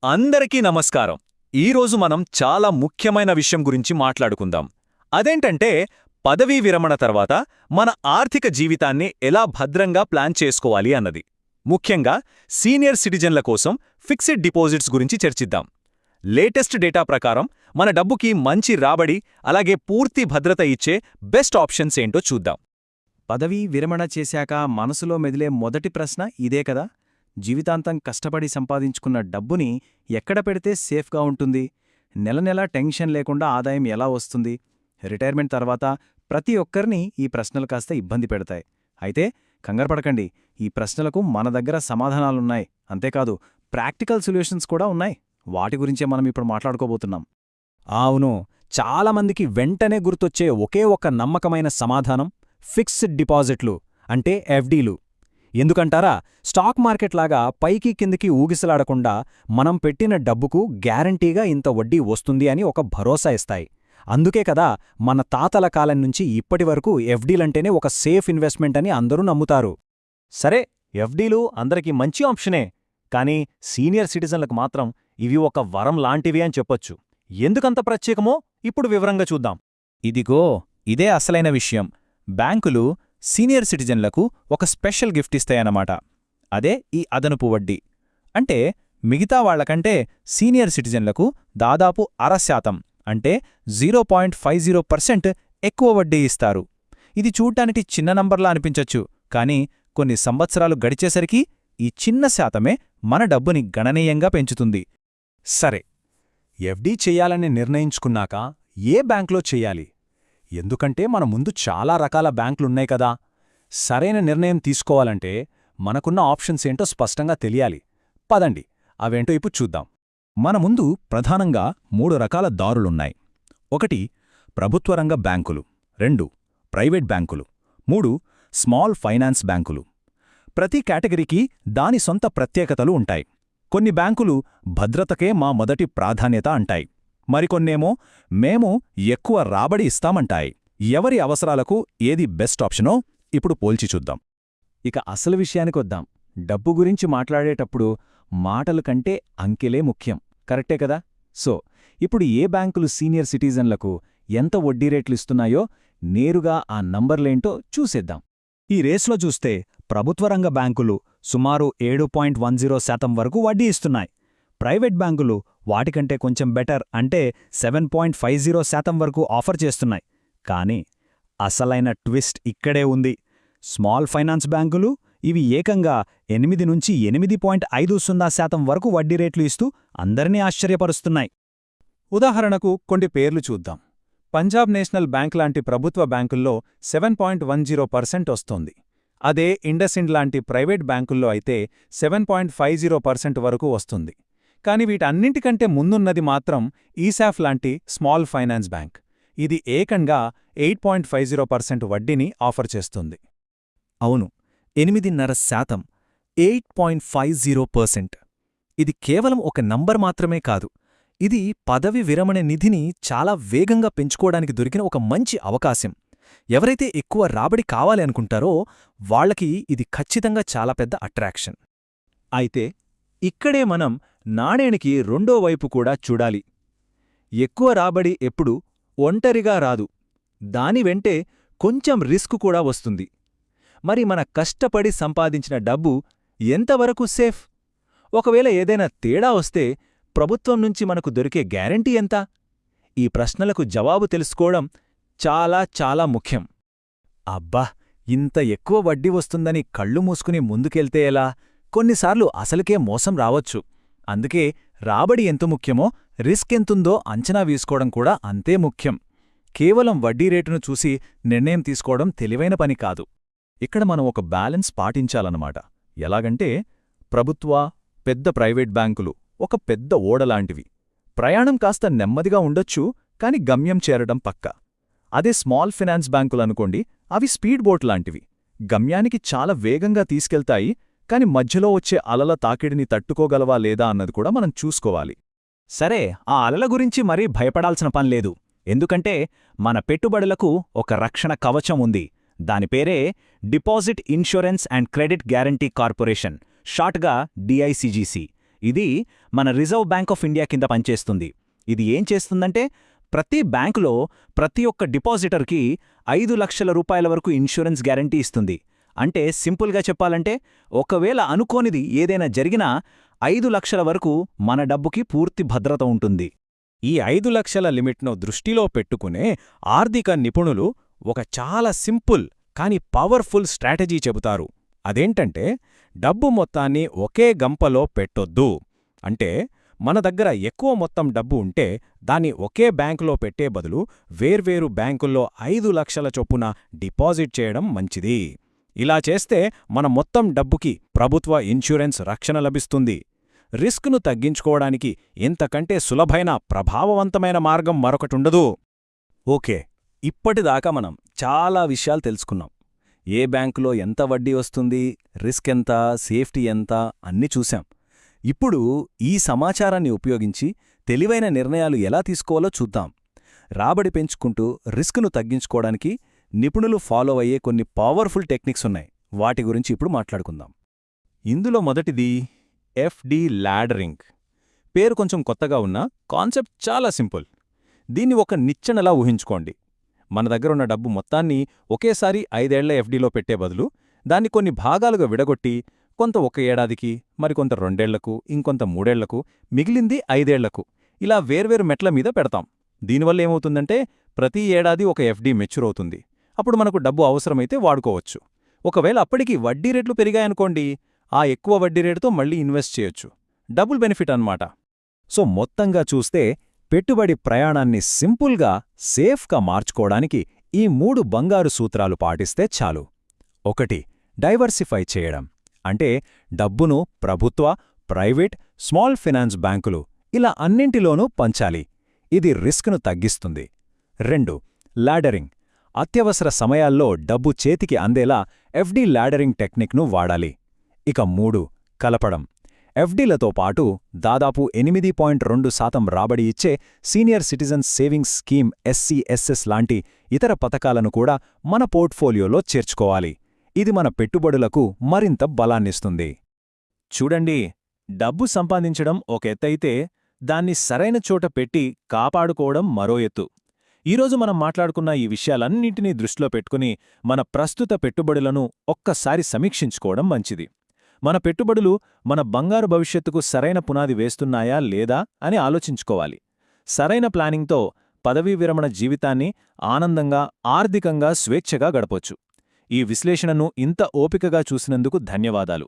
అందరికీ నమస్కారం. ఈరోజు మనం చాలా ముఖ్యమైన విషయం గురించి మాట్లాడుకుందాం. అదేంటంటే పదవీ విరమణ తర్వాత మన ఆర్థిక జీవితాన్ని ఎలా భద్రంగా ప్లాన్ చేసుకోవాలి అన్నది. ముఖ్యంగా సీనియర్ సిటిజన్ల కోసం ఫిక్స్డ్ డిపాజిట్స్ గురించి చర్చిద్దాం. లేటెస్ట్ డేటా ప్రకారం మన డబ్బుకి మంచి రాబడి, అలాగే పూర్తి భద్రత ఇచ్చే బెస్ట్ ఆప్షన్స్ ఏంటో చూద్దాం. పదవీ విరమణ చేశాక మనసులో మెదిలే మొదటి ప్రశ్న ఇదే కదా. జీవితాంతం కష్టపడి సంపాదించుకున్న డబ్బుని ఎక్కడ పెడితే సేఫ్గా ఉంటుంది? నెల నెలా టెన్షన్ లేకుండా ఆదాయం ఎలా వస్తుంది? రిటైర్మెంట్ తర్వాత ప్రతి ఒక్కరిని ఈ ప్రశ్నలు కాస్త ఇబ్బంది పెడతాయి. అయితే కంగారుపడకండి, ఈ ప్రశ్నలకు మన దగ్గర సమాధానాలున్నాయి. అంతేకాదు ప్రాక్టికల్ సొల్యూషన్స్ కూడా ఉన్నాయి. వాటి గురించే మనం ఇప్పుడు మాట్లాడుకోబోతున్నాం. అవును, చాలామందికి వెంటనే గుర్తొచ్చే ఒకే ఒక నమ్మకమైన సమాధానం ఫిక్స్డ్ డిపాజిట్లు, అంటే ఎఫ్డీలు. ఎందుకంటారా? స్టాక్ మార్కెట్లాగా పైకి కిందికి ఊగిసలాడకుండా మనం పెట్టిన డబ్బుకు గ్యారంటీగా ఇంత వడ్డీ వస్తుంది అని ఒక భరోసా ఇస్తాయి. అందుకే కదా మన తాతల కాలం నుంచి ఇప్పటివరకు ఎఫ్డీలంటేనే ఒక సేఫ్ ఇన్వెస్ట్మెంట్ అని అందరూ నమ్ముతారు. సరే, ఎఫ్డీలు అందరికీ మంచి ఆప్షనే, కానీ సీనియర్ సిటిజన్లకు మాత్రం ఇవి ఒక వరం లాంటివి అని చెప్పొచ్చు. ఎందుకంత ప్రత్యేకమో ఇప్పుడు వివరంగా చూద్దాం. ఇదిగో ఇదే అసలైన విషయం. బ్యాంకులు సీనియర్ సిటిజన్లకు ఒక స్పెషల్ గిఫ్ట్ ఇస్తాయన్నమాట. అదే ఈ అదనపు వడ్డీ. అంటే మిగతా వాళ్లకంటే సీనియర్ సిటిజన్లకు దాదాపు 0.5%, అంటే 0.50% ఎక్కువ వడ్డీ ఇస్తారు. ఇది చూడ్డానికి చిన్న నంబర్లా అనిపించొచ్చు, కానీ కొన్ని సంవత్సరాలు గడిచేసరికి ఈ చిన్న శాతమే మన డబ్బుని గణనీయంగా పెంచుతుంది. సరే, ఎఫ్డీ చెయ్యాలని నిర్ణయించుకున్నాక ఏ బ్యాంక్లో చెయ్యాలి? ఎందుకంటే మన ముందు చాలా రకాల బ్యాంకులున్నాయి కదా. సరైన నిర్ణయం తీసుకోవాలంటే మనకున్న ఆప్షన్స్ ఏంటో స్పష్టంగా తెలియాలి. పదండి, అవేంటో ఇప్పుడు చూద్దాం. మన ముందు ప్రధానంగా 3 రకాల దారులున్నాయి. 1 ప్రభుత్వరంగ బ్యాంకులు, 2 ప్రైవేట్ బ్యాంకులు, 3 స్మాల్ ఫైనాన్స్ బ్యాంకులు. ప్రతి కేటగిరీకి దాని సొంత ప్రత్యేకతలు ఉంటాయి. కొన్ని బ్యాంకులు భద్రతకే మా మొదటి ప్రాధాన్యత అంటాయి. మరికొన్నేమో మేము ఎక్కువ రాబడి ఇస్తామంటాయి. ఎవరి అవసరాలకు ఏది బెస్ట్ ఆప్షనో ఇప్పుడు పోల్చి చూద్దాం. ఇక అసలు విషయానికొద్దాం. డబ్బు గురించి మాట్లాడేటప్పుడు మాటల కంటే అంకెలే ముఖ్యం, కరెక్టే కదా? సో ఇప్పుడు ఏ బ్యాంకులు సీనియర్ సిటిజన్లకు ఎంత వడ్డీ రేట్లు ఇస్తున్నాయో నేరుగా ఆ నంబర్లేంటో చూసేద్దాం. ఈ రేస్లో చూస్తే ప్రభుత్వరంగ బ్యాంకులు సుమారు 7.10% వరకు వడ్డీ ఇస్తున్నాయి. ప్రైవేట్ బ్యాంకులు వాటికంటే కొంచెం బెటర్, అంటే 7.50% వరకు ఆఫర్ చేస్తున్నాయి. కానీ అసలైన ట్విస్ట్ ఇక్కడే ఉంది. స్మాల్ ఫైనాన్స్ బ్యాంకులు ఇవి ఏకంగా 8 నుంచి 8.50% వరకు వడ్డీ రేట్లు ఇస్తూ అందరినీ ఆశ్చర్యపరుస్తున్నాయి. ఉదాహరణకు కొన్ని పేర్లు చూద్దాం. పంజాబ్ నేషనల్ బ్యాంక్ లాంటి ప్రభుత్వ బ్యాంకుల్లో 7.10% వస్తోంది. అదే ఇండస్ఇండ్ లాంటి ప్రైవేట్ బ్యాంకుల్లో అయితే 7.50% వరకు వస్తుంది. కాని వీటన్నింటికంటే ముందున్నది మాత్రం ఈసాఫ్ లాంటి స్మాల్ ఫైనాన్స్ బ్యాంక్. ఇది ఏకంగా 8.50% వడ్డీని ఆఫర్ చేస్తుంది. అవును, 8.5%, 8.50%. ఇది కేవలం ఒక నంబర్ మాత్రమే కాదు. ఇది పదవి విరమణ నిధిని చాలా వేగంగా పెంచుకోవడానికి దొరికిన ఒక మంచి అవకాశం. ఎవరైతే ఎక్కువ రాబడి కావాలి అనుకుంటారో వాళ్లకి ఇది ఖచ్చితంగా చాలా పెద్ద అట్రాక్షన్. అయితే ఇక్కడే మనం నాణేనికి రెండో వైపు కూడా చూడాలి. ఎక్కువ రాబడి ఎప్పుడూ ఒంటరిగా రాదు, దాని వెంటే కొంచెం రిస్క్ కూడా వస్తుంది. మరి మన కష్టపడి సంపాదించిన డబ్బు ఎంతవరకు సేఫ్? ఒకవేళ ఏదైనా తేడా వస్తే ప్రభుత్వం నుంచి మనకు దొరికే గ్యారంటీ ఎంత? ఈ ప్రశ్నలకు జవాబు తెలుసుకోవడం చాలా చాలా ముఖ్యం. అబ్బా, ఇంత ఎక్కువ వడ్డీ వస్తుందని కళ్ళు మూసుకుని ముందుకెళ్తే ఎలా? కొన్నిసార్లు అసలుకే మోసం రావచ్చు. అందుకే రాబడి ఎంత ముఖ్యమో రిస్క్ ఎంతుందో అంచనా వేసుకోవడం కూడా అంతే ముఖ్యం. కేవలం వడ్డీ రేటును చూసి నిర్ణయం తీసుకోవడం తెలివైన పని కాదు. ఇక్కడ మనం ఒక బ్యాలెన్స్ పాటించాలన్నమాట. ఎలాగంటే ప్రభుత్వ, పెద్ద ప్రైవేట్ బ్యాంకులు ఒక పెద్ద ఓడలాంటివి. ప్రయాణం కాస్త నెమ్మదిగా ఉండొచ్చు, కాని గమ్యం చేరడం పక్కా. అదే స్మాల్ ఫైనాన్స్ బ్యాంకులనుకోండి, అవి స్పీడ్ బోట్ లాంటివి. గమ్యానికి చాలా వేగంగా తీసుకెళ్తాయి, కాని మధ్యలో వచ్చే అలల తాకిడిని తట్టుకోగలవా లేదా అన్నది కూడా మనం చూసుకోవాలి. సరే, ఆ అలల గురించి మరీ భయపడాల్సిన పనిలేదు. ఎందుకంటే మన పెట్టుబడులకు ఒక రక్షణ కవచం ఉంది. దాని పేరే deposit insurance and credit guarantee corporation, షార్ట్గా DICGC. ఇది మన రిజర్వ్ బ్యాంక్ ఆఫ్ ఇండియా కింద పనిచేస్తుంది. ఇది ఏం చేస్తుందంటే ప్రతి బ్యాంకులో ప్రతి ఒక్క డిపాజిటర్కి 5 లక్షల రూపాయల వరకు ఇన్సూరెన్స్ గ్యారంటీ ఇస్తుంది. అంటే సింపుల్గా చెప్పాలంటే ఒకవేళ అనుకోనిది ఏదైనా జరిగినా 5 లక్షల వరకు మన డబ్బుకి పూర్తి భద్రత ఉంటుంది. ఈ 5 లక్షల లిమిట్ను దృష్టిలో పెట్టుకునే ఆర్థిక నిపుణులు ఒక చాలా సింపుల్ కాని పవర్ఫుల్ స్ట్రాటజీ చెబుతారు. అదేంటంటే డబ్బు మొత్తాన్ని ఒకే గంపలో పెట్టొద్దు. అంటే మన దగ్గర ఎక్కువ మొత్తం డబ్బు ఉంటే దాన్ని ఒకే బ్యాంకులో పెట్టే బదులు వేర్వేరు బ్యాంకుల్లో 5 లక్షల చొప్పున డిపాజిట్ చేయడం మంచిది. ఇలా చేస్తే మన మొత్తం డబ్బుకి ప్రభుత్వ ఇన్సూరెన్స్ రక్షణ లభిస్తుంది. రిస్క్ను తగ్గించుకోవడానికి ఇంతకంటే సులభైన ప్రభావవంతమైన మార్గం మరొకటుండదు. ఓకే, ఇప్పటిదాకా మనం చాలా విషయాలు తెలుసుకున్నాం. ఏ బ్యాంకులో ఎంత వడ్డీ వస్తుంది, రిస్క్ ఎంత, సేఫ్టీ ఎంత అన్నీ చూశాం. ఇప్పుడు ఈ సమాచారాన్ని ఉపయోగించి తెలివైన నిర్ణయాలు ఎలా తీసుకోవాలో చూద్దాం. రాబడి పెంచుకుంటూ రిస్క్ను తగ్గించుకోవడానికి నిపుణులు ఫాలో అయ్యే కొన్ని పవర్ఫుల్ టెక్నిక్స్ ఉన్నాయి. వాటి గురించి ఇప్పుడు మాట్లాడుకుందాం. ఇందులో మొదటిది ఎఫ్డి లాడరింగ్. పేరు కొంచెం కొత్తగా ఉన్నా కాన్సెప్ట్ చాలా సింపుల్. దీన్ని ఒక నిచ్చెనలా ఊహించుకోండి. మన దగ్గరున్న డబ్బు మొత్తాన్ని ఒకేసారి 5 ఏళ్ల ఎఫ్డీలో పెట్టే బదులు దాన్ని కొన్ని భాగాలుగా విడగొట్టి కొంత 1 ఏడాదికి, మరికొంత 2 ఏళ్లకు, ఇంకొంత 3 ఏళ్లకు, మిగిలింది 5 ఏళ్లకు ఇలా వేర్వేరు మెట్ల మీద పెడతాం. దీనివల్ల ఏమవుతుందంటే ప్రతి ఏడాది ఒక ఎఫ్డీ మెచ్యూర్ అవుతుంది. అప్పుడు మనకు డబ్బు అవసరమైతే వాడుకోవచ్చు. ఒకవేళ అప్పటికి వడ్డీ రేట్లు పెరిగాయనుకోండి, ఆ ఎక్కువ వడ్డీ రేటుతో మళ్ళీ ఇన్వెస్ట్ చేయొచ్చు. డబుల్ బెనిఫిట్ అన్నమాట. సో మొత్తంగా చూస్తే పెట్టుబడి ప్రయాణాన్ని సింపుల్గా, సేఫ్గా మార్చుకోవడానికి ఈ 3 బంగారు సూత్రాలు పాటిస్తే చాలు. 1. డైవర్సిఫై చేయడం. అంటే డబ్బును ప్రభుత్వ, ప్రైవేట్, స్మాల్ ఫైనాన్స్ బ్యాంకులు ఇలా అన్నింటిలోనూ పంచాలి. ఇది రిస్క్ను తగ్గిస్తుంది. 2. లాడరింగ్. అత్యవసర సమయాల్లో డబ్బు చేతికి అందేలా ఎఫ్డి లాడరింగ్ టెక్నిక్ను వాడాలి. ఇక 3. కలపడం. ఎఫ్డీలతో పాటు దాదాపు 8.2% రాబడి ఇచ్చే senior citizens savings scheme SCSS లాంటి ఇతర పథకాలను కూడా మన పోర్ట్ఫోలియోలో చేర్చుకోవాలి. ఇది మన పెట్టుబడులకు మరింత బలాన్నిస్తుంది. చూడండి, డబ్బు సంపాదించడం ఒక ఎత్తైతే దాన్ని సరైన చోట పెట్టి కాపాడుకోవడం మరో ఎత్తు. ఈరోజు మనం మాట్లాడుకున్న ఈ విషయాలన్నింటినీ దృష్టిలో పెట్టుకుని మన ప్రస్తుత పెట్టుబడులను ఒక్కసారి సమీక్షించుకోవడం మంచిది. మన పెట్టుబడులు మన బంగారు భవిష్యత్తుకు సరైన పునాది వేస్తున్నాయా లేదా అని ఆలోచించుకోవాలి. సరైన ప్లానింగ్తో పదవీ విరమణ జీవితాన్ని ఆనందంగా, ఆర్థికంగా స్వేచ్ఛగా గడపొచ్చు. ఈ విశ్లేషణను ఇంత ఓపికగా చూసినందుకు ధన్యవాదాలు.